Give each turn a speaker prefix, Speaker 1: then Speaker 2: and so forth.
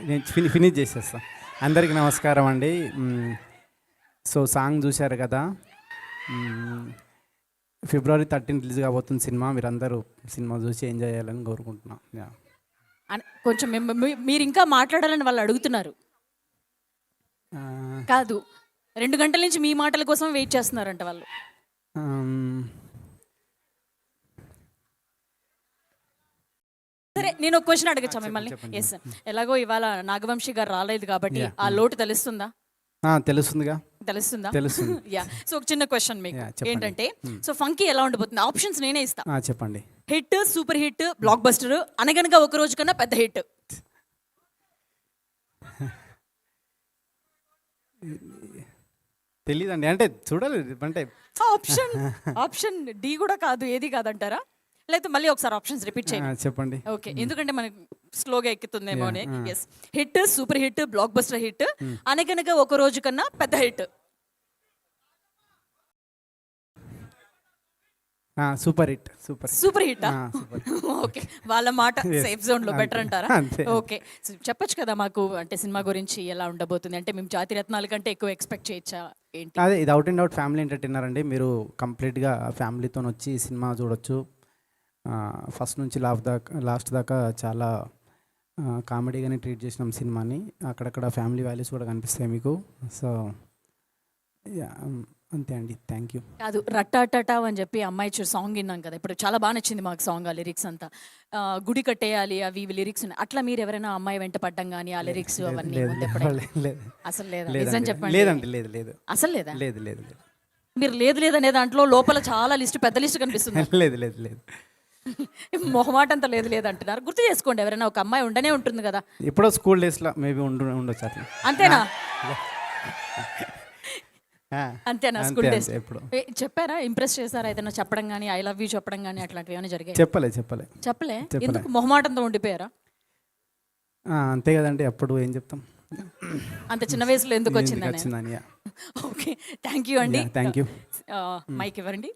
Speaker 1: నేను ఫినిష్ చేసేస్తా. అందరికీ నమస్కారం అండి. సో సాంగ్ చూశారు కదా. ఫిబ్రవరి 13 రిలీజ్ కాబోతుంది సినిమా. మీరందరూ సినిమా చూసి ఎంజాయ్ చేయాలని కోరుకుంటున్నాం.
Speaker 2: కొంచెం మీరు ఇంకా మాట్లాడాలని వాళ్ళు అడుగుతున్నారు. కాదు, 2 గంటల నుంచి మీ మాటల కోసం వెయిట్ చేస్తున్నారంట వాళ్ళు. సరే, నేను ఒక క్వశ్చన్ అడగచ్చా మిమ్మల్ని? ఎస్, ఎలాగో ఇవాళ నాగవంశీ గారు రాలేదు కాబట్టి ఆ లోటు తెలుస్తుందా?
Speaker 1: తెలుస్తుందిగా.
Speaker 2: తెలుస్తుందా?
Speaker 1: తెలుస్తుంది.
Speaker 2: యా. సో ఒక చిన్న క్వశ్చన్ మీకు ఏంటంటే, సో ఫంకీ ఎలా ఉండబోతుంది? ఆప్షన్స్ నేనే ఇస్తా.
Speaker 1: చెప్పండి.
Speaker 2: Hit, super hit, block buster, అనగనగా ఒక రోజు కన్నా పెద్ద హిట్.
Speaker 1: తెలీదండి, అంటే చూడాలి. అంటే
Speaker 2: ఆప్షన్ డి కూడా కాదు, ఏది కాదంటారా? లేకపోతే మళ్ళీ ఒకసారి ఆప్షన్స్ రిపీట్ చేయండి.
Speaker 1: చెప్పండి.
Speaker 2: ఓకే, ఎందుకంటే మనకి స్లోగా ఎక్కుతుందేమో అని. Yes, hit, super hit, blockbuster hit, Anaganaga Oka Roju కన్నా పెద్ద hit.
Speaker 1: Super hit.
Speaker 2: Super hit. Okay, వాళ్ళ మాట సేఫ్ జోన్ లో బెటర్ అంటారా? ఓకే, చెప్పొచ్చు కదా మాకు, అంటే సినిమా గురించి ఎలా ఉండబోతుంది? అంటే మేము జాతి రత్నాల కంటే ఎక్కువ ఎక్స్పెక్ట్ చేయొచ్చా ఏంటి?
Speaker 1: అదే, ఇది out and out family entertainer అండి. మీరు కంప్లీట్గా ఫ్యామిలీతో వచ్చి సినిమా చూడొచ్చు. ఫస్ట్ నుంచి లాస్ట్ దాకా చాలా కామెడీగానే ట్రీట్ చేసినాం సినిమాని. అక్కడక్కడ ఫ్యామిలీ వాల్యూస్ కూడా కనిపిస్తాయి మీకు. సో అంతే అండి. Thank you.
Speaker 2: కాదు, రట్టాటా అని చెప్పి అమ్మాయి సాంగ్ విన్నాం కదా, ఇప్పుడు చాలా బాగా నచ్చింది మాకు సాంగ్. ఆ లిరిక్స్ అంతా గుడి కట్టేయాలి అవి లిరిక్స్ ఉన్నాయి. అట్లా మీరు ఎవరైనా అమ్మాయి వెంట పడ్డం కానీ ఆ లిరిక్స్ అవన్నీ అసలు లేదా? నిజం చెప్పండి.
Speaker 1: లేదండి, లేదు.
Speaker 2: అసలు లేదా?
Speaker 1: లేదు.
Speaker 2: మీరు లేదు అనే దాంట్లో లోపల చాలా లిస్ట్, పెద్ద లిస్ట్ కనిపిస్తుంది.
Speaker 1: లేదు.
Speaker 2: మొహమాట అంతా లేదు అంటున్నారు. గుర్తు చేసుకోండి, ఎవరైనా ఒక అమ్మాయి ఉండనే ఉంటుంది కదా.
Speaker 1: ఎప్పుడో స్కూల్ డేస్లో మేబీ ఉండొచ్చు అట్లా.
Speaker 2: అంతేనా? అంతేనా? స్కూల్ డేస్
Speaker 1: ఎప్పుడు
Speaker 2: చెప్పారా? ఇంప్రెస్ చేశారా? ఏదైనా చెప్పడం కానీ, ఐ లవ్ యూ చెప్పడం కానీ అట్లాంటివి ఏమైనా జరిగాయి? చెప్పలే. ఎందుకు మొహమాటంతో ఉండిపోయారా?
Speaker 1: అంతే కదండి, అప్పుడు ఏం చెప్తాం.
Speaker 2: అంత చిన్న వయసులో ఎందుకు వచ్చిందని.
Speaker 1: వచ్చిందని.
Speaker 2: ఓకే, థ్యాంక్ యూ అండి.
Speaker 1: Thank you.
Speaker 2: మైక్ ఇవ్వండి.